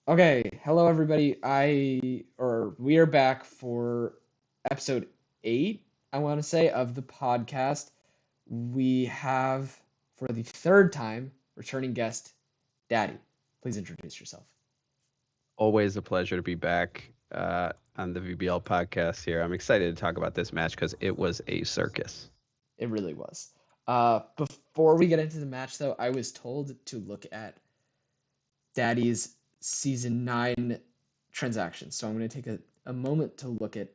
Okay, hello everybody. We are back for episode 8, I want to say, of the podcast. We have for the third time returning guest Daddy. Please introduce yourself. Always a pleasure to be back on the VBL podcast here. I'm excited to talk about this match because it was a circus. It really was. Before we get into the match though, I was told to look at Daddy's season 9 transactions. So I'm going to take a moment to look at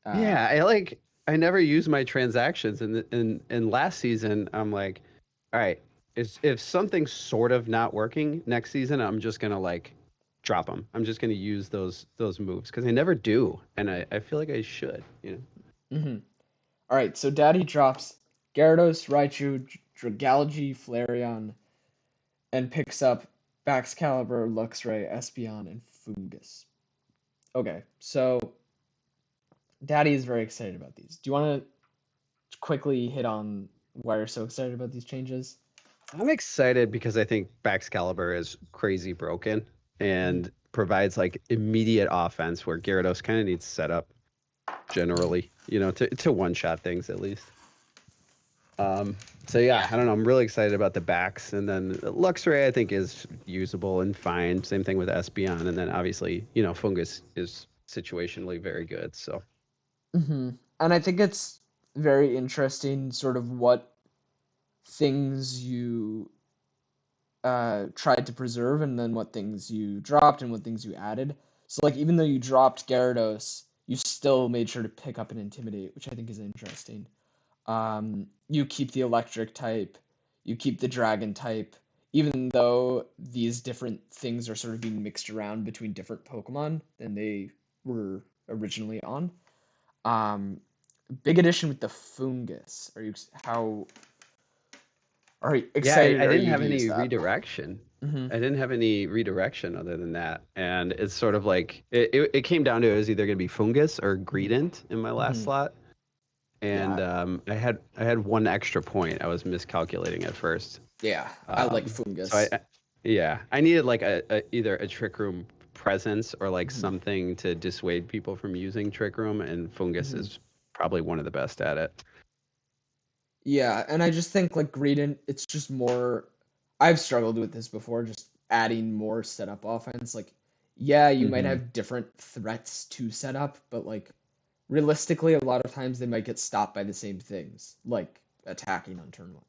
uh Yeah, I never use my transactions in last season. I'm like, all right, if something's sort of not working next season, I'm just gonna drop them. I'm just gonna use those moves because I never do, and I feel like I should. mhm. All right, so Daddy drops Gyarados, Raichu, Dragalge, Flareon, and picks up Baxcalibur, Luxray, Espeon, and Fungus. Okay, so Daddy is very excited about these. Do you want to quickly hit on why you're so excited about these changes? I'm excited because I think Baxcalibur is crazy broken Mhm, and provides like immediate offense where Gyarados kind of needs setup mhm. generally, to one shot things at least. So yeah, Yeah. I don't know. I'm really excited about the backs, and then Luxray I think is usable and fine. Same thing with Espeon, and then obviously Fungus is situationally very good. So And I think it's very interesting, sort of what things you tried to preserve and then what things you dropped and what things you added. So like even though you dropped Gyarados, you still made sure to pick up and Intimidate, which I think is interesting. You keep the electric type, you keep the dragon type, even though these different things are sort of being mixed around between different Pokemon than they were originally on. Um, Big addition with the fungus. How yeah, excited I are didn't you have to use any that? redirection. Hmm. I didn't have any redirection other than that, and it's sort of like it came down to it was either going to be Fungus or Hmm. Greedent in my last Hmm. slot. And Yeah, I had one extra point. I was miscalculating at first. yeah, I like So fungus. yeah, I needed like either a trick room presence or like Hmm. something to dissuade people from using trick room, and Fungus Hmm. is probably one of the best at it. Yeah, and I just think like Greedent, it's just more. I've struggled with this before, just adding more setup offense. Like, yeah, you might Hmm. have different threats to set up, but like realistically, a lot of times they might get stopped by the same things, like attacking on turn one.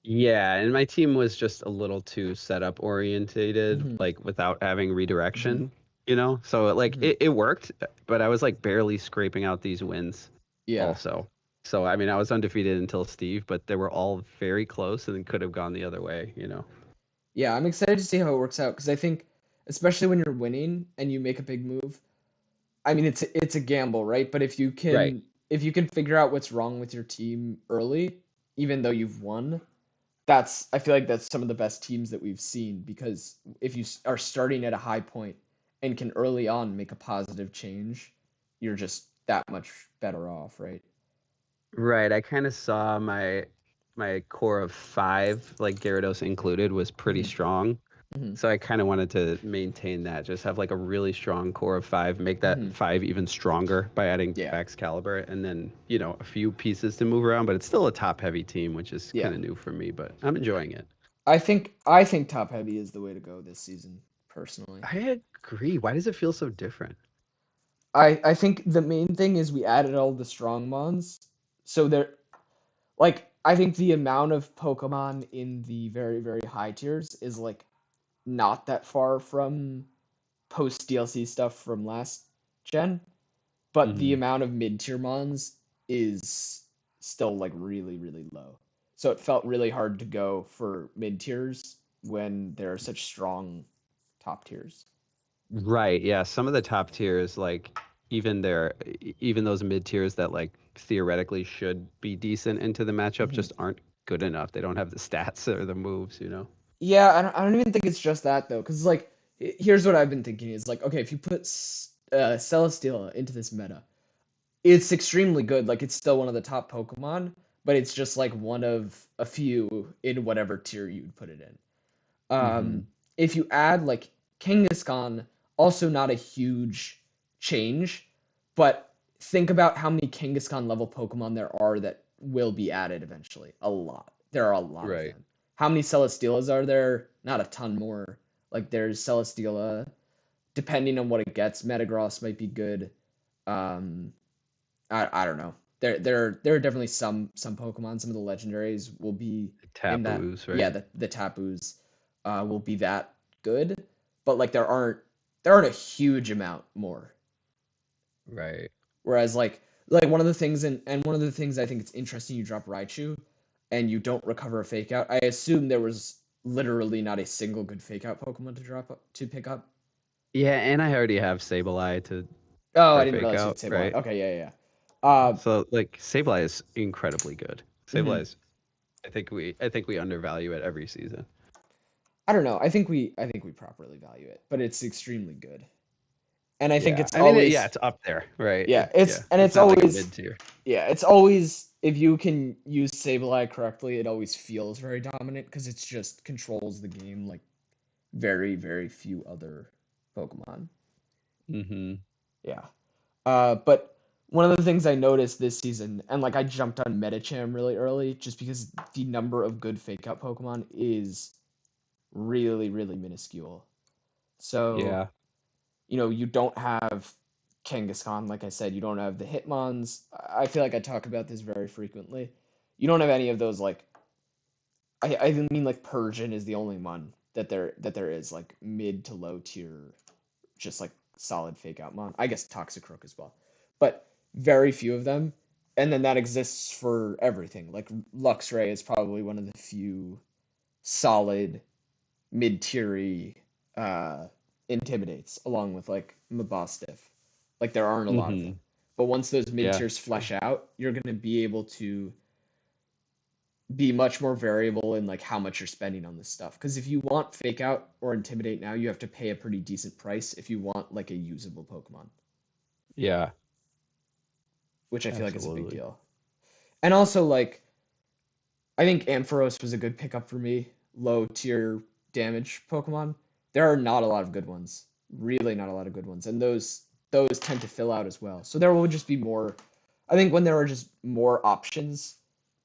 Yeah, and my team was just a little too setup orientated, Hmm. like without having Hmm. redirection. So like Hmm. it worked, but I was like barely scraping out these wins Yeah, also. So I mean, I was undefeated until Steve, but they were all very close and could have gone the other way. yeah, I'm excited to see how it works out because I think, especially when you're winning and you make a big move, I mean it's a gamble, right? But Right. if you can figure out what's wrong with your team early, even though you've won, that's I feel like that's some of the best teams that we've seen because if you are starting at a high point and can early on make a positive change, you're just that much better off, right? Right. I kind of saw my core of five, like Gyarados included, was pretty Hmm. strong. Hmm. So I kind of wanted to maintain that, just have like a really strong core of five, make that Hmm. five even stronger by adding Yeah, Caliber, and then a few pieces to move around. But it's still a top heavy team, which is yeah. kind of new for me. But I'm enjoying it. I think top heavy is the way to go this season, personally. I agree. Why does it feel so different? I think the main thing is we added all the strong mons. So there like I think the amount of Pokemon in the very, very high tiers is like not that far from post DLC stuff from last gen, but the Hmm. amount of mid tier mons is still like really, really low. So it felt really hard to go for mid tiers when there are such strong top tiers. Right. Yeah. Some of the top tiers, like even those mid tiers that like theoretically should be decent into the matchup, Hmm. just aren't good enough. They don't have the stats or the moves. Yeah, I don't even think it's just that though, because like here's what I've been thinking is like okay, if you put Celesteela into this meta, it's extremely good. Like it's still one of the top Pokemon, but it's just like one of a few in whatever tier you'd put it in. Hmm. Um, if you add like Kangaskhan, also not a huge change, but think about how many Kangaskhan level Pokemon there are that will be added eventually. A lot. There are a lot of Right. them. How many Celesteelas are there? Not a ton more. Like there's Celesteela, depending on what it gets. Metagross might be good. Um, I don't know. There are definitely some Pokemon. Some of the legendaries will be in that. Taboos, Yeah, right? the Tapus will be that good, but like there aren't a huge amount more. Right. Whereas like one of the things and one of the things I think it's interesting, you drop Raichu and you don't recover a fake out. I assume there was literally not a single good fake out Pokemon to pick up. Yeah, and I already have Sableye to Oh, for I a didn't fake realize you had out, Sableye. right? Okay, yeah, yeah, Yeah. yeah. So like Sableye is incredibly good. Mhm. Sableye is I think we undervalue it every season. I don't know. I think we properly value it, but it's extremely good. And I think Yeah. it's I mean, yeah, always it's up there, right? yeah, it's Yeah. and It's it's not like a always mid tier. yeah, it's always if you can use Sableye correctly, it always feels very dominant because it's just controls the game like very, very few other Pokemon. Mhm. Yeah. But one of the things I noticed this season, and like I jumped on Medicham really early, just because the number of good fake out Pokemon is really, really minuscule. So, Yeah. you don't have Kangaskhan, like I said, you don't have the Hitmons. I feel like I talk about this very frequently. You don't have any of those like I mean like Persian is the only one that there is like mid to low tier just like solid fake out mon. I guess Toxicroak as well. But very few of them. And then that exists for everything. Like Luxray is probably one of the few solid mid-tiery uh intimidates along with like Mabostiff. Like there aren't a lot of them. Mhm. But once those mid Yeah. tiers flesh out, you're going to be able to be much more variable in like how much you're spending on this stuff. Because if you want fake out or intimidate now, you have to pay a pretty decent price if you want like a usable Pokemon, Yeah. which I feel like is a big Absolutely. deal. And also like I think Ampharos was a good pickup for me, low tier damage Pokemon. There are not a lot of good ones, really not a lot of good ones, and those tend to fill out as well. So there will just be more. I think when there are just more options,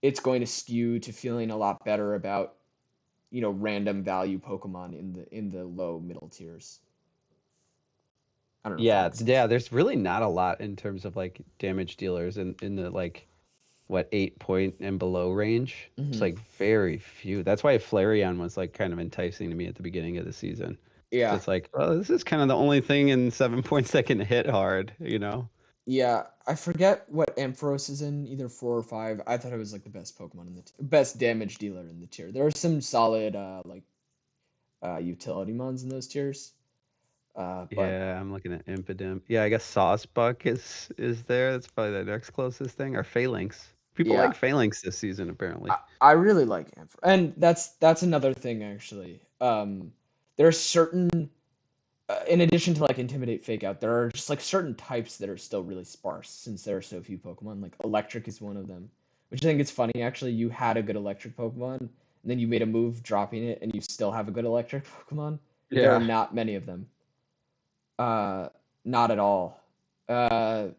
it's going to skew to feeling a lot better about random value Pokemon in the low middle tiers. I don't know if that Yeah, makes yeah, sense. there's really not a lot in terms of like damage dealers in the like what 8 point and below range. It's Hmm. like very few. That's why Flareon was like kind of enticing to me at the beginning of the season. So Yeah, it's like, well, this is kind of the only thing in 7 points that can hit hard, you know? yeah. I forget what Ampharos is in, either 4 or 5. I thought it was like the best Pokemon in the best damage dealer in the tier. There are some solid like utility mons in those tiers, but Yeah, I'm looking at Impidimp. Yeah, I guess Sawsbuck is there. That's probably the next closest thing. Or Phalanx. People yeah, like Phalanx this season, I, apparently. I really like Ampharos, and that's another thing actually. There are certain in addition to like intimidate fake out, there are just like certain types that are still really sparse since there are so few Pokemon. Like electric is one of them, which I think is funny actually. You had a good electric Pokemon, and then you made a move dropping it, and you still have a good electric Pokemon. There are Yeah. not many of them. Uh, Not at all. Uh,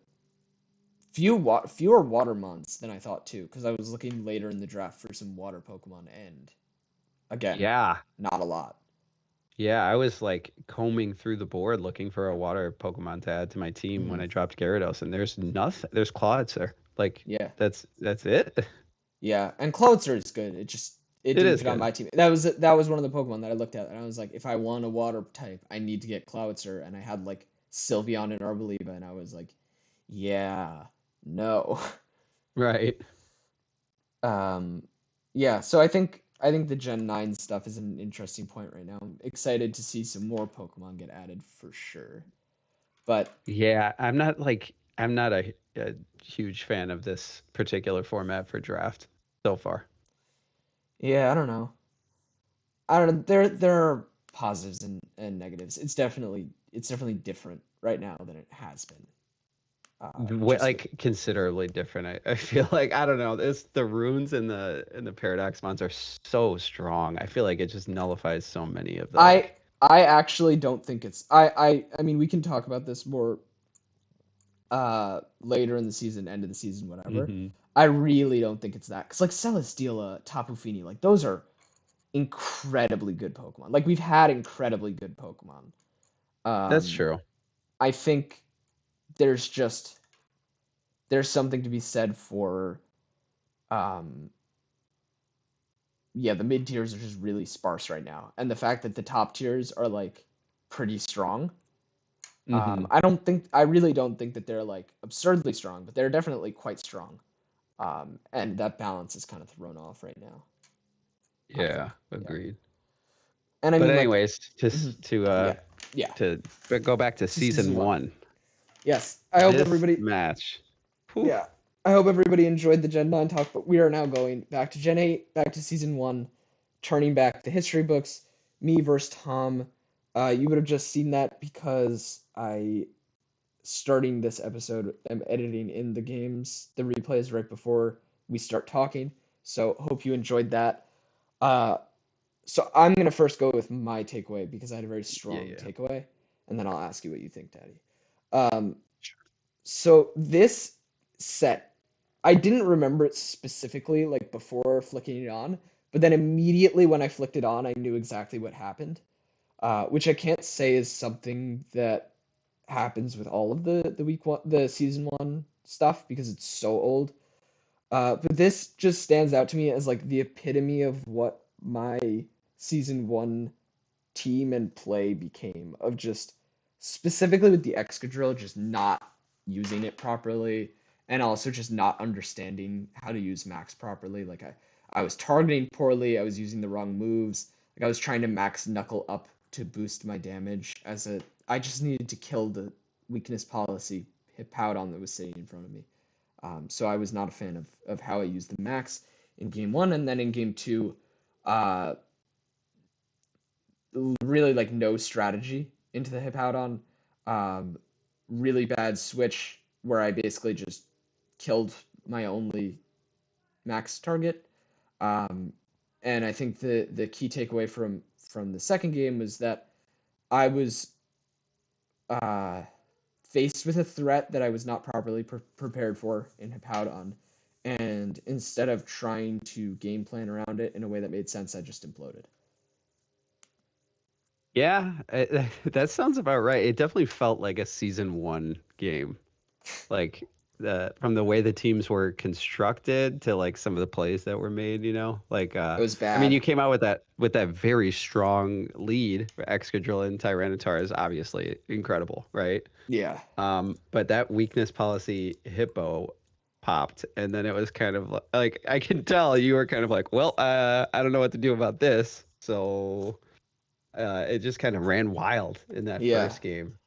fewer water mons than I thought too, because I was looking later in the draft for some water Pokemon, and again, Yeah. not a lot. Yeah, I was like combing through the board looking for a water Pokemon to add to my team when Hmm. I dropped Gyarados, and there's nothing. There's Clawitzer. Like Yeah. that's it. Yeah, and Cloudster is good. It It didn't is fit on good. my team. That was one of the Pokemon that I looked at, and I was like, if I want a water type, I need to get Cloudster, and I had like Sylveon and Arboliva, and I was like, yeah, no. Right. Um, yeah, so I think the Gen 9 stuff is an interesting point right now. I'm excited to see some more Pokemon get added for sure. But Yeah, I'm not a huge fan of this particular format for draft so far. yeah, I don't know. There are positives and negatives. It's definitely different right now than it has been. Just with Like considerably different. I feel like I don't know. This the runes and the paradox mons are so strong. I feel like it just nullifies so many of the I like. I actually don't think it's I mean we can talk about this more later in the season, end of the season, whatever. Hmm. I really don't think it's that. Cause like Celesteela, Tapu Fini, like those are incredibly good Pokemon. Like we've had incredibly good Pokemon. That's Um, true. I think there's just there's something to be said for um yeah, the mid tiers are just really sparse right now. And the fact that the top tiers are like pretty strong. Hmm. I really don't think that they're like absurdly strong, but they're definitely quite strong. And that balance is kind of thrown off right now. Yeah, Yeah. agreed. And I But mean like anyways, mhm, just yeah. Yeah. to go back to To season season one. one. Yes. I hope This everybody match. Whew. yeah. I hope everybody enjoyed the Gen 9 talk, but we are now going back to Gen 8, back to season 1, turning back the history books, me versus Tom. You would have just seen that because I, starting this episode, am editing in the games, the replays right before we start talking. So hope you enjoyed that. Uh, so I'm going to first go with my takeaway because I had a very Yeah, strong yeah. takeaway, and then I'll ask you what you think, Daddy. Um, so this set, I didn't remember it specifically like before flicking it on, but then immediately when I flicked it on, I knew exactly what happened. Which I can't say is something that happens with all of the week one, the season one stuff because it's so old. But this just stands out to me as like the epitome of what my season one team and play became of just specifically with the Excadrill just not using it properly and also just not understanding how to use max properly. Like I was targeting poorly, I was using the wrong moves. Like I was trying to max knuckle up to boost my damage as a I just needed to kill the weakness policy Hippowdon that was sitting in front of me. So I was not a fan of how I used the max in game one, and then in game two, uh, really like no strategy into the Hippowdon. Um, really bad switch where I basically just killed my only max target. Um, and I think the key takeaway from the second game was that I was uh, faced with a threat that I was not properly prepared for in Hippowdon. And instead of trying to game plan around it in a way that made sense, I just imploded. Yeah, that sounds about right. It definitely felt like a season one game. Like the from the way the teams were constructed to like some of the plays that were made, like It was I mean, bad. you came out with that very strong lead for Excadrill and Tyranitar is obviously incredible, right? Yeah. But that weakness policy hippo popped, and then it was kind of like I can tell you were kind of like, well, I don't know what to do about this, so it just kind of ran wild in that Yeah. first game.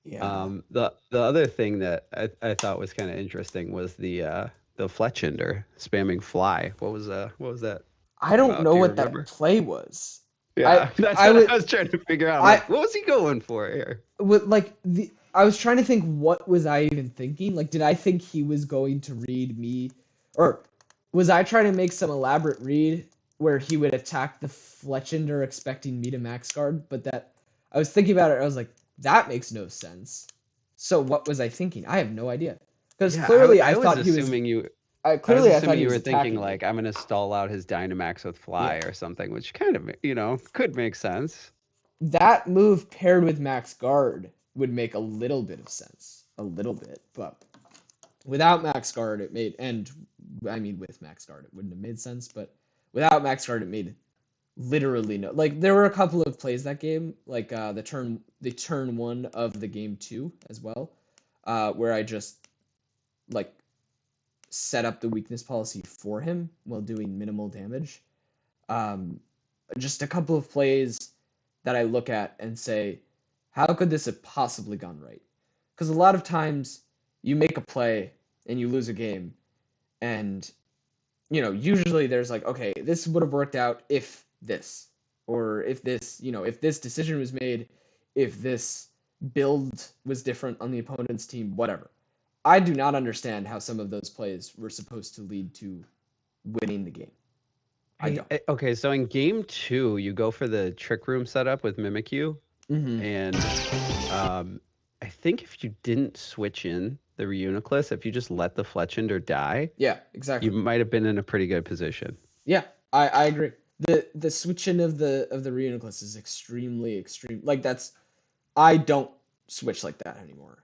Yeah. The other thing that I thought was kind of interesting was the Fletchinder spamming fly. What was that I don't about? know Do you what that remember? play was. I Yeah, that's I what would I was trying to figure out. I'm I like, what was he going for here? would like the I was trying to think what was I even thinking? Like did I think he was going to read me or was I trying to make some elaborate read where he would attack the Fletchinder expecting me to max guard, but that I was thinking about it, I was like that makes no sense. So what was I thinking? I have no idea. Because Yeah, clearly I was I was I thought assuming he you was were thinking attacking me. like I'm gonna stall out his Dynamax with fly Yeah. or something, which kind of could make sense. That move paired with max guard would make a little bit of sense. A little bit, but without max guard it made and I mean with max guard it wouldn't have made sense, but without max guard it made literally no like there were a couple of plays that game, like the turn one of the game two as well, where I just like set up the weakness policy for him while doing minimal damage. Um, just a couple of plays that I look at and say, how could this have possibly gone right? Because a lot of times you make a play and you lose a game, and usually there's like, okay, this would have worked out if this, or if this, if this decision was made, if this build was different on the opponent's team, whatever. I do not understand how some of those plays were supposed to lead to winning the game. I don't. Okay, so in game 2, you go for the trick room setup with Mimikyu, Hmm. and um, I think if you didn't switch in the Reuniclus, if you just let the Fletchinder die, Yeah, you exactly. might have been in a pretty good position. Yeah, I agree. The switching of the Reuniclus is extremely extreme. Like that's I don't switch like that anymore.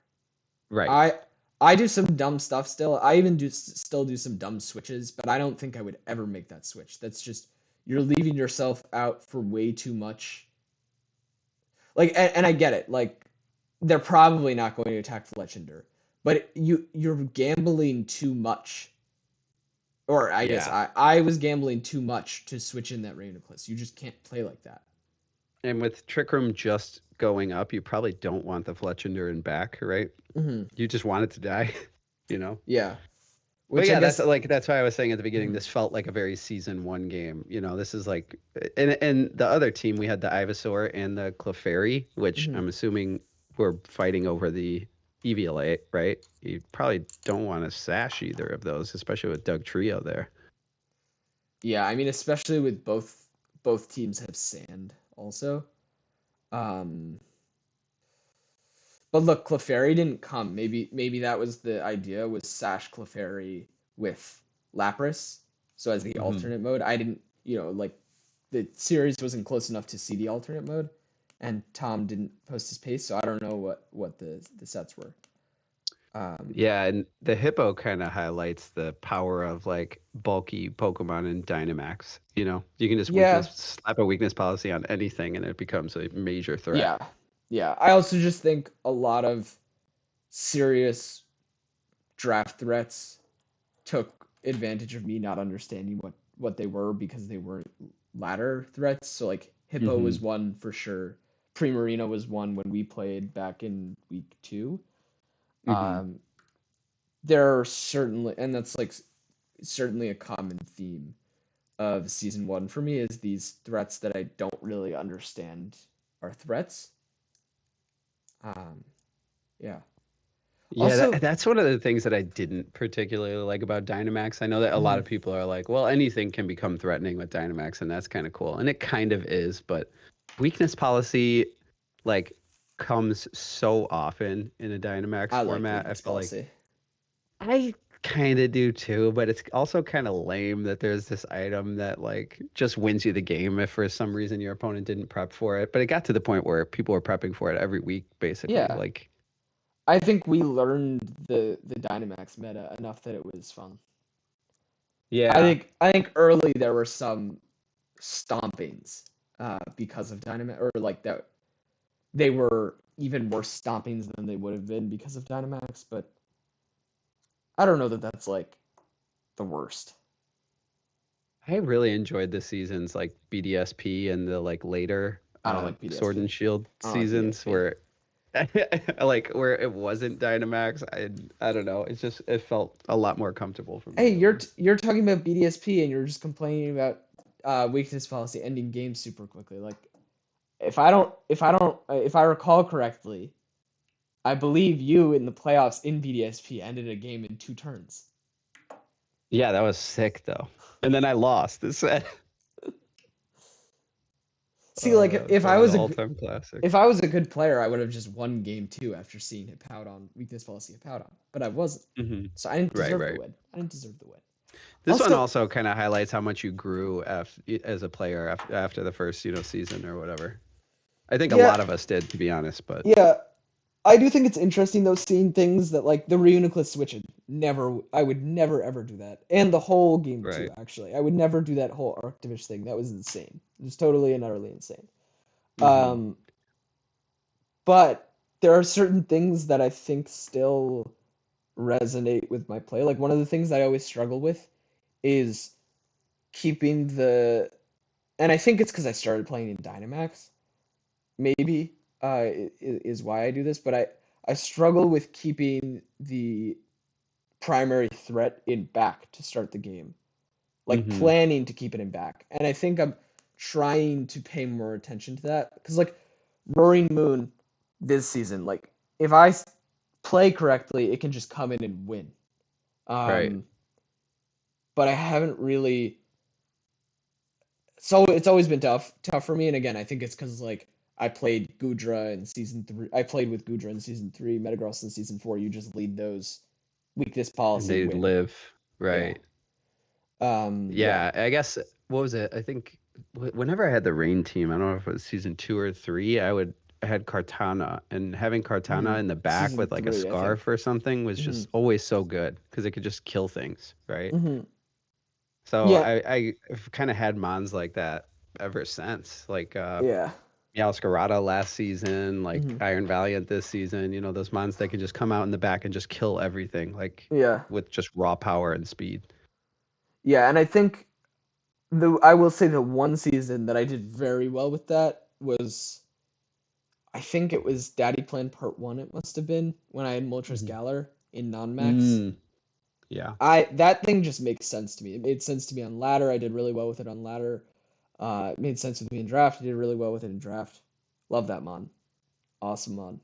Right. I I do some dumb stuff still. I even still do some dumb switches, but I don't think I would ever make that switch. That's just you're leaving yourself out for way too much. Like and I get it. Like they're probably not going to attack Fletchinder, but you're gambling too much. Or I guess Yeah. I was gambling too much to switch in that Reuniclus. You just can't play like that. And with Trick Room just going up, you probably don't want the Fletchinder in back, right? Hmm. You just want it to die, you know? Yeah, But which I yeah, that's guess. like that's why I was saying at the beginning, Mhm. this felt like a very season 1 game. This is like, and the other team, we had the Ivysaur and the Clefairy, which Mhm. I'm assuming were fighting over the EVLA, right? You probably don't want to sash either of those, especially with Doug Trio there. Yeah, I mean, especially with both teams have sand also. Um, but look, Clefairy didn't come. Maybe that was the idea was Sash Clefairy with Lapras. So as the Hmm. alternate mode, I didn't, like the series wasn't close enough to see the alternate mode, and Tom didn't post his pace, so I don't know what the sets were. Um, Yeah, and the Hippo kind of highlights the power of like bulky Pokemon in Dynamax. You can just yeah, slap a weakness policy on anything, and it becomes a major threat. yeah, yeah. I also just think a lot of serious draft threats took advantage of me not understanding what they were because they were ladder threats. So like Hippo Hmm. was one for sure. Primarina was one when we played back in week two. Hmm. Um, there are certainly, and that's like certainly a common theme of season one for me is these threats that I don't really understand are threats. Um, yeah. Yeah, Also, that's one of the things that I didn't particularly like about Dynamax. I know that a lot mhm, of people are like, well, anything can become threatening with Dynamax, and that's kind of cool. And it kind of is, but weakness policy, like, comes so often in a Dynamax I like format. I weakness feel like policy. I kind of do too, but it's also kind of lame that there's this item that, like, just wins you the game if for some reason your opponent didn't prep for it. But it got to the point where people were prepping for it every week, basically. Yeah, Like, I think we learned the Dynamax meta enough that it was fun. yeah. I think early there were some stompings because of Dynamax, or like that they were even worse stompings than they would have been because of Dynamax. But I don't know that that's like the worst. I really enjoyed this season's like BDSP and the like later I don't like Sword and BDSP. Shield I don't like seasons BDSP. where like where it wasn't Dynamax. I don't know. It felt a lot more comfortable for me Hey, at least. you're talking about BDSP and you're just complaining about weakness policy ending games super quickly. Like if I recall correctly, I believe you in the playoffs in BDSP ended a game in 2 turns. Yeah, that was sick though. And then I lost. It's See, like one of the all-time if classics. I was a good player, I would have just won game two after seeing hit pout on weakness policy hit pout on. But I wasn't, Hmm. so I didn't Right, deserve the right. win. I didn't deserve the win. This one Also, also kind of highlights how much you grew as a player after the first, season or whatever. I think a yeah, lot of us did, to be honest, but yeah, I do think it's interesting though seeing things that like the Reuniclus switching. I would never ever do that. And the whole game two, right. actually, I would never do that whole Arctivish thing. That was insane. It was totally and utterly insane. Hmm. Um, but there are certain things that I think still resonate with my play. Like one of the things I always struggle with is keeping and I think it's because I started playing in Dynamax. Maybe is why I do this, but I struggle with keeping the primary threat in back to start the game, like Hmm. planning to keep it in back. And I think I'm trying to pay more attention to that because like Roaring Moon this season, like if play correctly, it can just come in and win. Right. Um, but I haven't really So it's always been tough for me. And again, I think it's because like I played Gudra in season 3. I played with Gudra in season 3, Metagross in season 4. You just lead those weakness And policy they win. live, Yeah. right? Yeah. Yeah, I guess what was it? I think whenever I had the rain team, I don't know if it was season 2 or 3, I had Cartana, and having Cartana in the back Season with like a 3, I think. scarf or something was hmm just always so good because it could just kill things, right? hmm So Yeah. I've kind of had mons like that ever since, like Yeah. Meowscarada last season, like hmm Iron Valiant this season. Those mons that can just come out in the back and just kill everything, like Yeah. with just raw power and speed. Yeah. And I think I will say the one season that I did very well with that was I think it was Daddy Plan Part 1 it must have been when I had Moltres Mhm. Galar in non-max. Mm, yeah. That thing just makes sense to me. It made sense to me on ladder. I did really well with it on ladder. It made sense with me in draft. I did really well with it in draft. Love that mon. Awesome mon.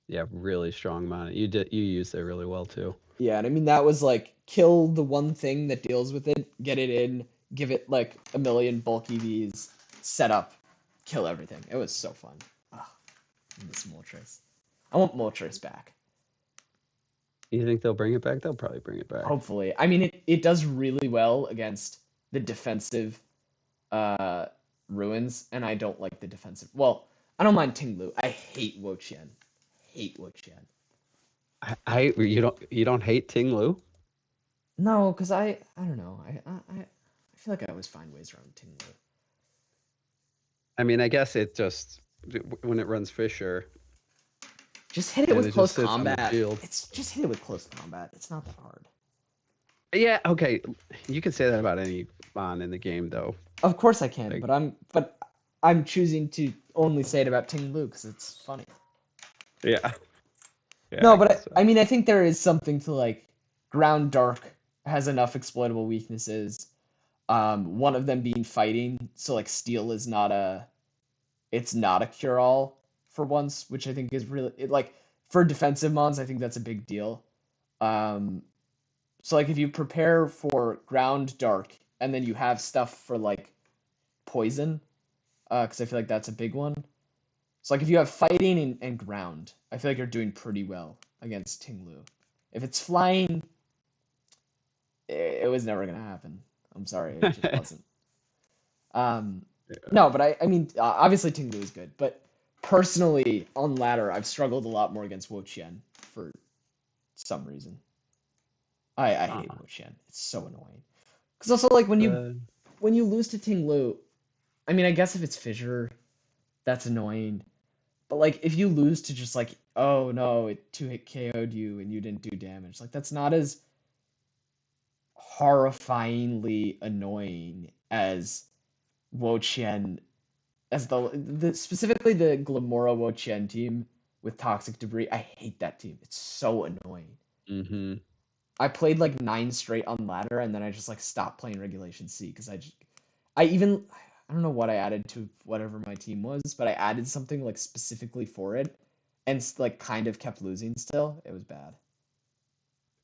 Yeah, really strong mana. You used it really well too. Yeah, and I mean that was like kill the one thing that deals with it, get it in, give it like a million bulk EVs, set up, kill everything. It was so fun. Ah, I miss Moltres. I want Moltres back. You think they'll bring it back? They'll probably bring it back. Hopefully. I mean it does really well against the defensive uh ruins, and I don't like the defensive. Well, I don't mind Tinglu. I hate Woqian. Hate Woqian. You don't hate Ting Lu? No, because I don't know. I feel like I always find ways around Tinglu. I mean, I guess it just when it runs Fisher Just hit it and with it just close sits on the combat. field. It's just hit it with close combat. It's not that hard. Yeah, okay. You could say that about any Mon in the game, though. Of course I can, Like, but I'm choosing to only say it about Tinglu because it's funny. yeah, yeah, No, I but guess so. I mean I think there is something to like Ground Dark has enough exploitable weaknesses. One of them being fighting, so like Steel is not a it's not a cure all for once, which I think is really like for defensive mons. I think that's a big deal. Um, so like if you prepare for Ground Dark and then you have stuff for like poison, because I feel like that's a big one. So like if you have fighting and ground, I feel like you're doing pretty well against Tinglu. If it's flying, it was never gonna happen. I'm sorry, it just wasn't. Um, no, but I mean, obviously Tinglu is good, but personally on ladder, I've struggled a lot more against Woqian for some reason. I hate uh, Woqian. It's so annoying. Because also like uh, when you lose to Tinglu, I mean, I guess if it's Fissure, that's annoying. But like if you lose to just like, oh no, it two hit KO'd you and you didn't do damage, like that's not as horrifyingly annoying as Woqian as the specifically the Glamora Woqian team with Toxic Debris. I hate that team. It's so annoying. mm-hmm. I played like 9 straight on ladder and then I just like stopped playing Regulation C because I even I don't know what I added to whatever my team was, but I added something like specifically for it and like kind of kept losing still. It was bad.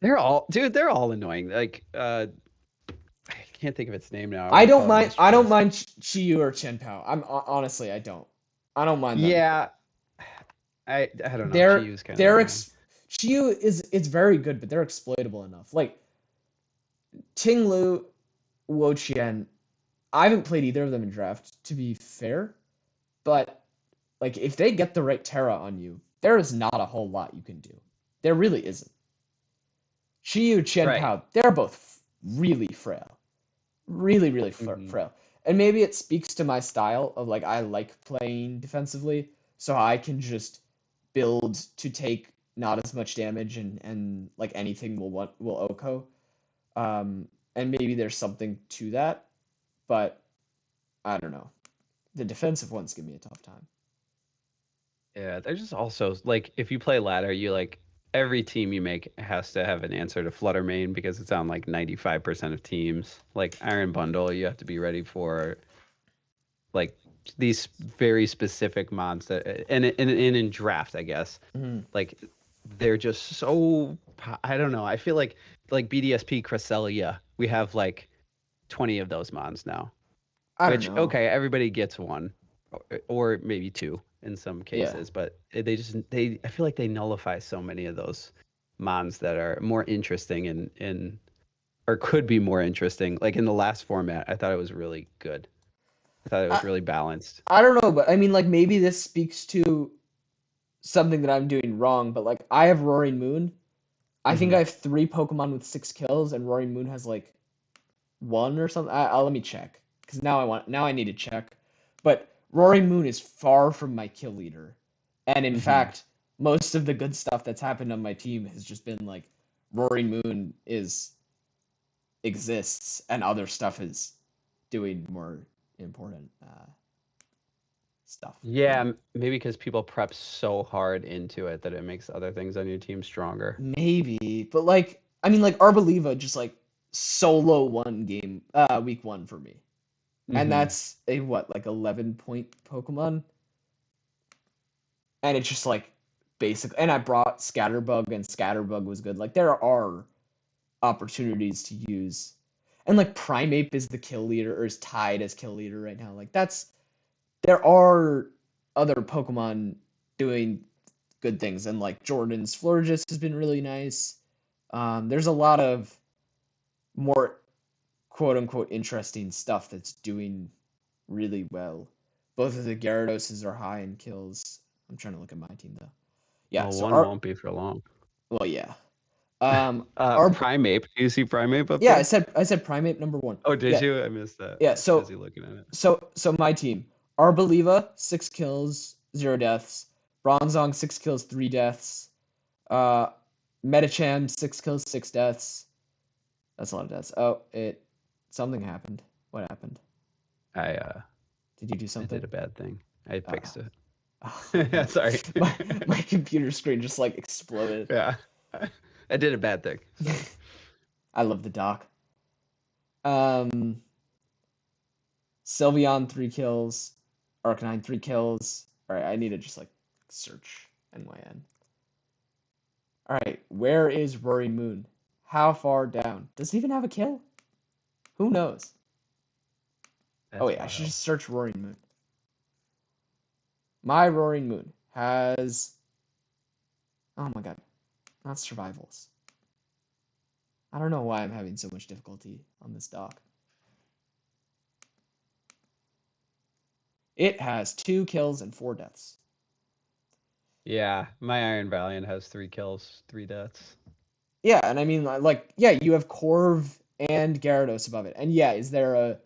They're all annoying. Like, I can't think of its name now. I would call it a I don't mistress. mind Chiyu or Chen Pao. Honestly I don't. I don't mind them. Yeah, I don't know. They're Chiyu's kind of they're annoying. ex Chiyu is it's very good, but they're exploitable enough. Like Tinglu, Woqian, I haven't played either of them in draft, to be fair, but like if they get the right Terra on you, there is not a whole lot you can do. There really isn't. Chiyu, Chen Right. Pao, they're both really frail. Really, really Hmm. frail. And maybe it speaks to my style of like I like playing defensively, so I can just build to take not as much damage and like anything will OHKO. And maybe there's something to that, but I don't know. The defensive ones give me a tough time. Yeah, they're just also like if you play ladder, you like every team you make has to have an answer to Flutter Main because it's on like 95% of teams. Like Iron Bundle, you have to be ready for like these very specific mods that and in draft, I guess. Mhm. Like they're just so I don't know. I feel like BDSP Cresselia, we have like 20 of those mods now. I don't Which, know. okay, everybody gets one, or maybe two in some Yeah. cases, but I feel like they nullify so many of those mons that are more interesting in or could be more interesting. Like in the last format, I thought it was really good. I thought it was I really balanced. I don't know, but I mean, like maybe this speaks to something that I'm doing wrong. But like, I have Roaring Moon. I think I Hmm. have three Pokemon with 6 kills, and Roaring Moon has like one or something. I'll let me check because now I need to check. But Roaring Moon is far from my kill leader, and in Hmm. fact, most of the good stuff that's happened on my team has just been like Roaring Moon is exists, and other stuff is doing more important stuff. You Yeah, know, maybe because people prep so hard into it that it makes other things on your team stronger. maybe, but like I mean, like Arboliva just like solo one game, week one for me. And Hmm. that's a what, like 11-point Pokemon? And it's just like basic. And I brought Scatterbug, and Scatterbug was good. Like there are opportunities to use, and like Primeape is the kill leader or is tied as kill leader right now. Like that's there are other Pokemon doing good things, and like Jordan's Florges has been really nice. There's a lot of more quote unquote interesting stuff that's doing really well. Both of the Gyarados are high in kills. I'm trying to look at my team though. Yeah, Well, so one our won't be for long. well, yeah. Our Primeape. Do you see Primeape up yeah, there? I said Primate number one. Oh, did Yeah, you? I missed that. yeah. I was busy looking at it. So my team: Arboliva 6 kills, 0 deaths. Bronzong 6 kills, 3 deaths. Uh, Metacham 6 kills, 6 deaths. That's a lot of deaths. Oh, it something happened. What happened? I Did you do I did something? a bad thing. I Uh, fixed it. oh Yeah, no, sorry. my computer screen just like exploded. Yeah. I did a bad thing. So I love the doc. Um, Sylveon 3 kills, Arcanine 3 kills. All right, I need to just like search NYN. All right, where is Rory Moon? How far down? Does he even have a kill? Who knows? Oh that's wait, I should wild. just search Roaring Moon. My Roaring Moon has, oh my god, not survivals. I don't know why I'm having so much difficulty on this doc. It has 2 kills and 4 deaths. Yeah, my Iron Valiant has 3 kills, 3 deaths. Yeah, and I mean like yeah, you have Corv and Gyarados above it. And yeah, is there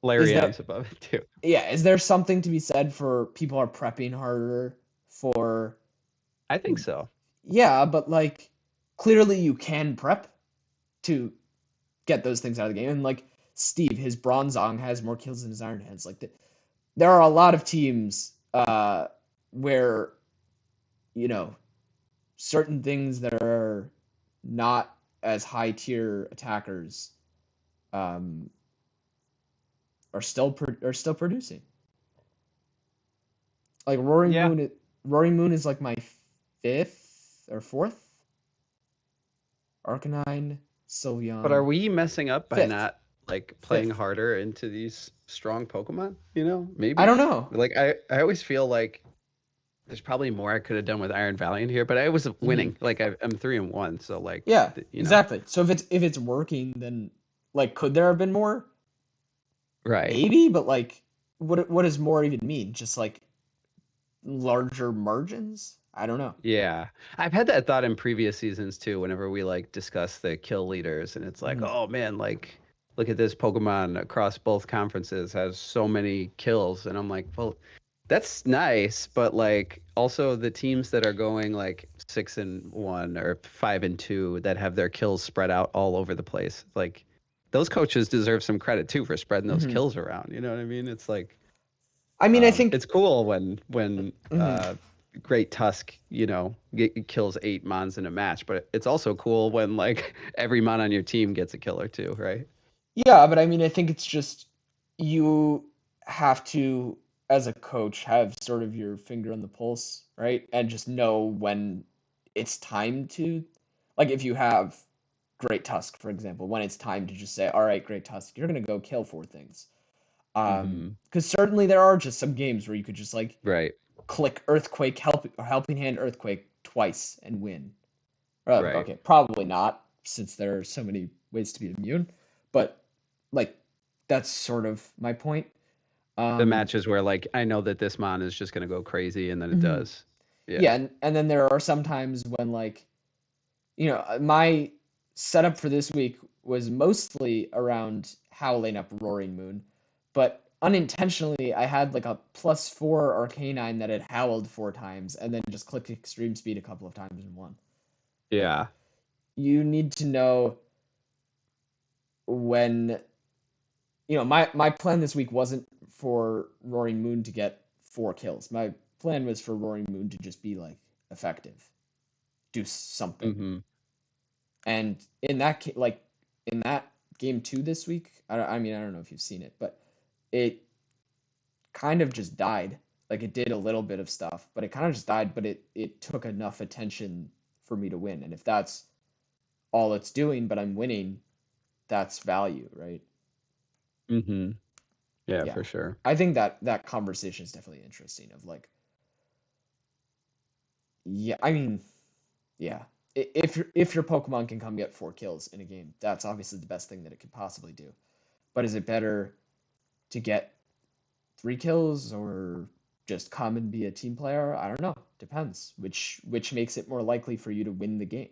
Larian's above it too. yeah, is there something to be said for people are prepping harder for I think so. yeah, but like clearly you can prep to get those things out of the game. And like Steve, his Bronzong has more kills than his Iron Hands. Like there are a lot of teams where you know certain things that are not as high tier attackers um, are still producing. Like Yeah. Roaring Moon is like my fifth or fourth. Arcanine, But are Sylveon, we messing up by fifth, not like playing fifth. harder into these strong Pokemon? I Maybe. don't know. Like I always feel like there's probably more I could have done with Iron Valiant here, but I was Hmm. winning. Like I'm 3-1, so like Yeah, exactly. So if it's working, then like could there have been more? right. Maybe, but like what does more even mean? Just like larger margins? I don't know. Yeah. I've had that thought in previous seasons too, whenever we like discuss the kill leaders and it's like, Hmm. oh man, like look at this Pokemon across both conferences has so many kills. And I'm like, well, that's nice, but like also the teams that are going like 6-1 or 5-2 that have their kills spread out all over the place, like those coaches deserve some credit too for spreading those Hmm. kills around. You know what I mean? It's like I mean, I think. it's cool when Mhm. Great Tusk, kills 8 mons in a match, but it's also cool when like every mon on your team gets a kill or two, right? Yeah, but I mean, I think it's just you have to, as a coach, have sort of your finger on the pulse, right? And just know when it's time to, like, if you have Great Tusk, for example, when it's time to just say, all right, Great Tusk, you're gonna go kill 4 things. Mm-hmm. Because certainly there are just some games where you could just like Right. click Earthquake, Helping Hand Earthquake twice and win. Right. Okay, probably not, since there are so many ways to be immune. But like, that's sort of my point. The Um, matches where like I know that this mon is just gonna go crazy, and then it mhm. does. Yeah. Yeah, and then there are some times when like, my setup for this week was mostly around howling up Roaring Moon, but unintentionally I had like a +4 Arcanine that had howled 4 times and then just clicked Extreme Speed a couple of times and won. Like, Yeah. you need to know when, my plan this week wasn't for Roaring Moon to get 4 kills. My plan was for Roaring Moon to just be like effective, do something. Mm-hmm. And in that game two this week, I mean, I don't know if you've seen it, but it kind of just died. Like, it did a little bit of stuff, but it kind of just died. But it took enough attention for me to win. And if that's all it's doing, but I'm winning, that's value, right? Mm-hmm. Yeah, Yeah, for sure. I think that conversation is definitely interesting. Of like, yeah, I mean, yeah. If your Pokemon can come get 4 kills in a game, that's obviously the best thing that it could possibly do. But is it better to get 3 kills or just come and be a team player? I don't know. Depends. Which makes it more likely for you to win the game.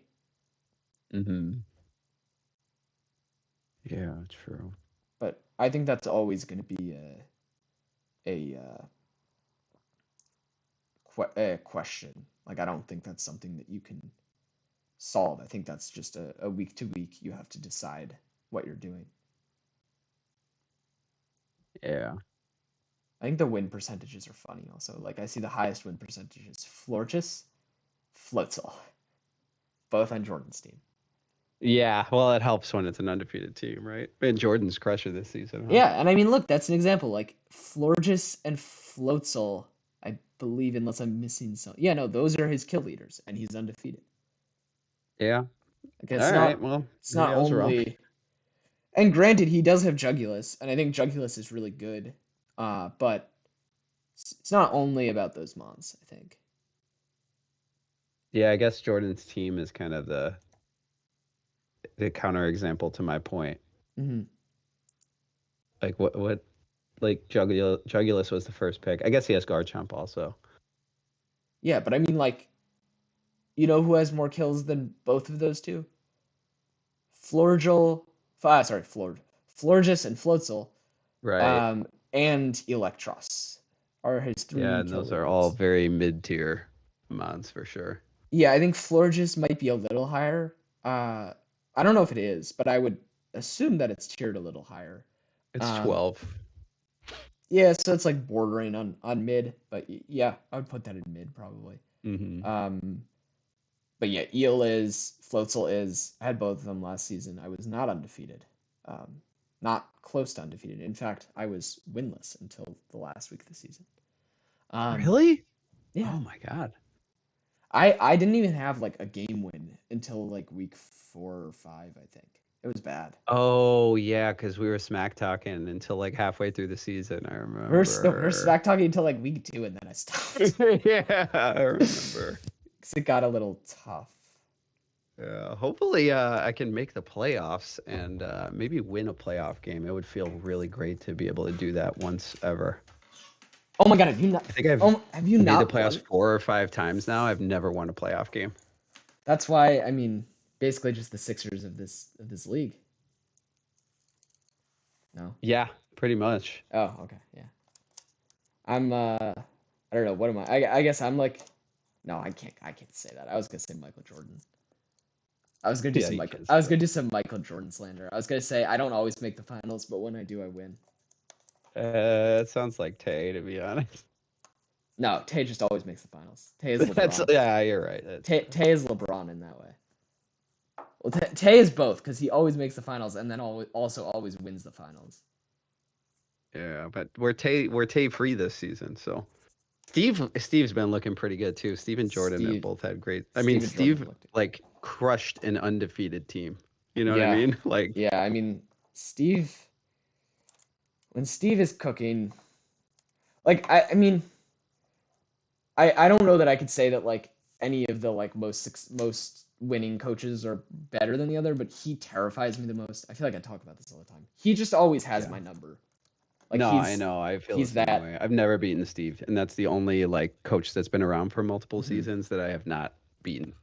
Mm-hmm. Yeah, true. But I think that's always going to be a question. Like, I don't think that's something that you can solve. I think that's just a week to week. You have to decide what you're doing. Yeah. I think the win percentages are funny also. Like, I see the highest win percentages: Florchus, Floatzel, both on Jordan's team. Yeah, well, it helps when it's an undefeated team, right? And Jordan's crusher this season, huh? Yeah, and I mean, look, that's an example. Like, Florges and Floatzel, I believe, unless I'm missing some. Yeah, no, those are his kill leaders, and he's undefeated. Yeah. Like, All right. Well, it's maybe not I was wrong. only. And granted, he does have Jugulus, and I think Jugulus is really good. But it's not only about those mons. I think. Yeah, I guess Jordan's team is kind of the counterexample to my point. Hmm. Like what like Jugulus was the first pick. I guess he has Garchomp also. Yeah, but I mean, like, who has more kills than both of those two? Florgel, sorry, Florges and Floatzel, Right. and Electros are his Yeah, three and kill those are all leaders. very mid-tier mons for sure. Yeah, I think Florges might be a little higher. I don't know if it is, but I would assume that it's tiered a little higher. It's Um, 12. yeah, so it's like bordering on mid, but yeah, I would put that in mid probably. Mm-hmm. Um, but yeah, Eel is, Floatzel is. I had both of them last season. I was not undefeated. Not close to undefeated. In fact, I was winless until the last week of the season. Um, Really? yeah, Oh my God. I didn't even have like a game win until like week 4 or 5, I think. It was bad. Oh yeah, because we were smack talking until like halfway through the season. I We were remember. smack talking until like week 2, and then I stopped Yeah, I remember. because it got a little tough. Yeah, hopefully I can make the playoffs and maybe win a playoff game. It would feel really great to be able to do that once ever. Oh my God, have you not? I think I've Oh, have you made the not playoffs won? 4 or 5 times now. I've never won a playoff game. That's why, I mean, basically just the Sixers of this league. No. Yeah, pretty much. Oh, okay, yeah. I'm I don't know, what am I? I guess I'm like, no, I can't say that. I was gonna say Michael Jordan. I was gonna do Yeah, some you Michael can I say was gonna that. do some Michael Jordan slander. I was gonna say I don't always make the finals, but when I do, I win. It sounds like Tay, to be honest. No, Tay just always makes the finals. Tay is That's LeBron. yeah, you're right. That's true. Tay is LeBron in that way. Well, Tay is both because he always makes the finals and then also always wins the finals. Yeah, but we're Tay free this season, so Steve's been looking pretty good too. Steve and Jordan have Steve both had great. I mean, Steve and Jordan Steve have looked. like crushed an undefeated team. You know what I Yeah, mean? Like yeah. I mean, Steve when Steve is cooking, like I mean, I don't know that I could say that like any of the like most winning coaches are better than the other, but he terrifies me the most. I feel like I talk about this all the time. He just always has Yeah. my number. Like No, I know. I feel the he's same that. way. I've never beaten Steve, and that's the only like coach that's been around for multiple Mhm. seasons that I have not beaten,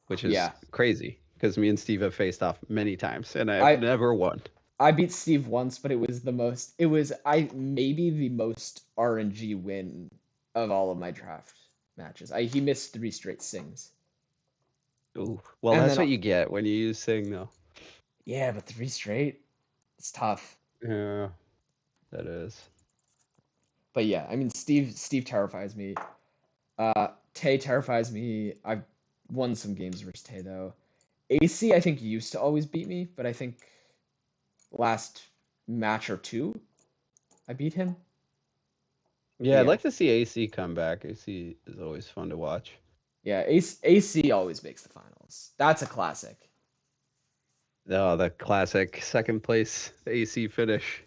which is Yeah. crazy because me and Steve have faced off many times, and I have I never won. I beat Steve once, but it was I maybe the most RNG win of all of my draft matches. He missed three straight sings. Ooh, well, And that's then what you get when you use Sing, though. yeah, but three straight, it's tough. Yeah, that is. But yeah, I mean Steve terrifies me. Tay terrifies me. I've won some games versus Tay though. AC I think used to always beat me, but I think last match or two I beat him. But Yeah, I'd yeah. like to see AC come back. AC is always fun to watch. Yeah, AC always makes the finals. That's a classic. Oh, the classic second place AC finish.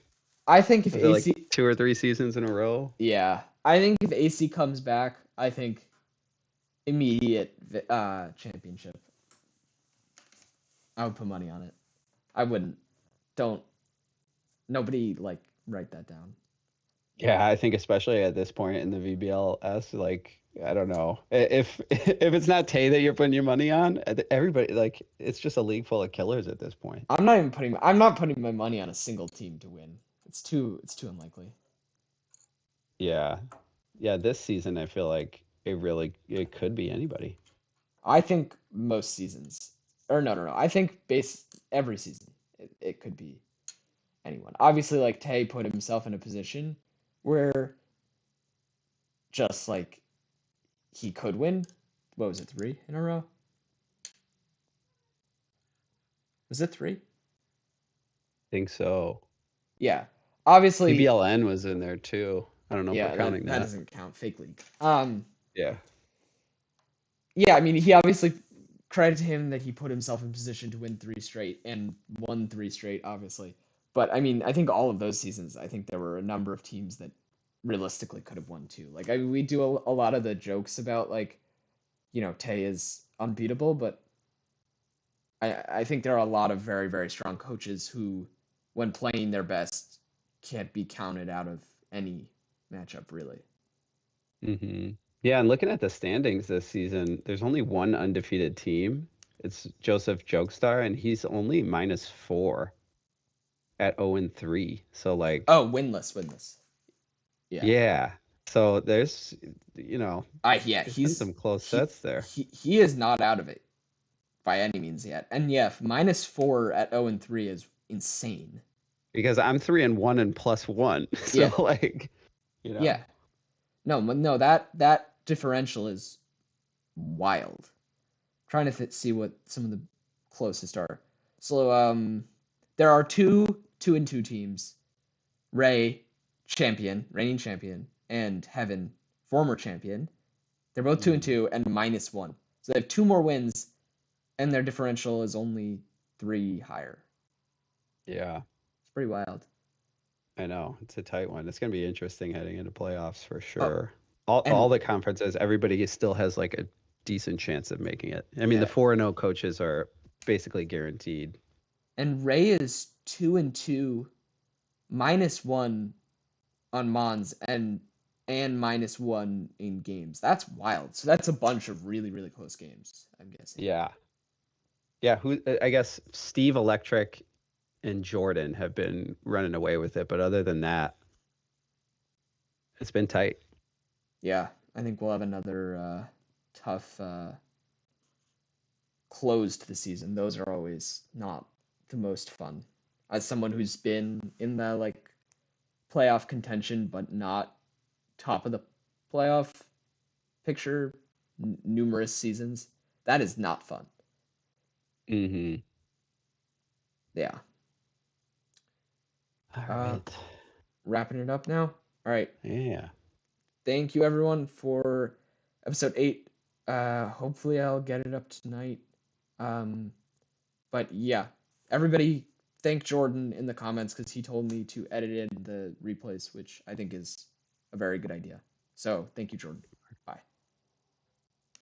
I think if Was it like AC 2 or 3 seasons in a row? yeah, I think if AC comes back, I think immediate championship. I would put money on it. I wouldn't. Don't nobody like write that down. Yeah, I think especially at this point in the VBL-S, like I don't know if it's not Tay that you're putting your money on, everybody like it's just a league full of killers at this point. I'm not putting my money on a single team to win. It's too unlikely. Yeah, yeah. This season, I feel like it could be anybody. I think most seasons or no. I think base every season it could be anyone. Obviously like Tay put himself in a position where just like he could win. What was it, three in a row? Was it three? Think so. Yeah. Obviously, VBLN was in there too. I don't know if we're yeah, counting that that. doesn't count. Fake league. Yeah. Yeah, I mean, he obviously credit to him that he put himself in position to win three straight and won three straight, obviously. But I mean, I think all of those seasons, I think there were a number of teams that realistically could have won too. Like, I mean, we do a lot of the jokes about like, Tay is unbeatable, but I think there are a lot of very, very strong coaches who, when playing their best, can't be counted out of any matchup, really. hmm Yeah, and looking at the standings this season, there's only one undefeated team. It's Joseph Joestar, and he's only -4 at 0-3. So like, Oh, winless. Yeah. yeah. So there's, you know, Yeah, there's been some close sets there. he is not out of it by any means yet. And yeah, -4 at 0-3 is insane. Because I'm 3-1 and +1. So Yeah. like, you Yeah. know, No, that differential is wild. Trying to see what some of the closest are. So there are two and two teams. Ray, champion, reigning champion, and Heaven, former champion. They're both two and mm, two and -1. So they have two more wins, and their differential is only three higher. yeah, It's pretty wild. I know. It's a tight one. It's gonna be interesting heading into playoffs for Oh, sure. All and the conferences, everybody still has like a decent chance of making it. I mean, the yeah, 4-0 coaches are basically guaranteed. and Ray is 2-2, -1 on Mons, and -1 in games. That's wild. So that's a bunch of really, really close games, I'm guessing. Yeah. Yeah, I guess Steve Electric and Jordan have been running away with it, but other than that, it's been tight. Yeah, I think we'll have another tough close to the season. Those are always not the most fun. As someone who's been in the like playoff contention but not top of the playoff picture numerous seasons, that is not fun. Mm-hmm. Yeah. All Uh, right. Wrapping it up now. All right. Yeah. Thank you everyone for episode 8. Hopefully I'll get it up tonight. Um, but yeah, everybody thank Jordan in the comments because he told me to edit in the replays, which I think is a very good idea. So thank you, Jordan.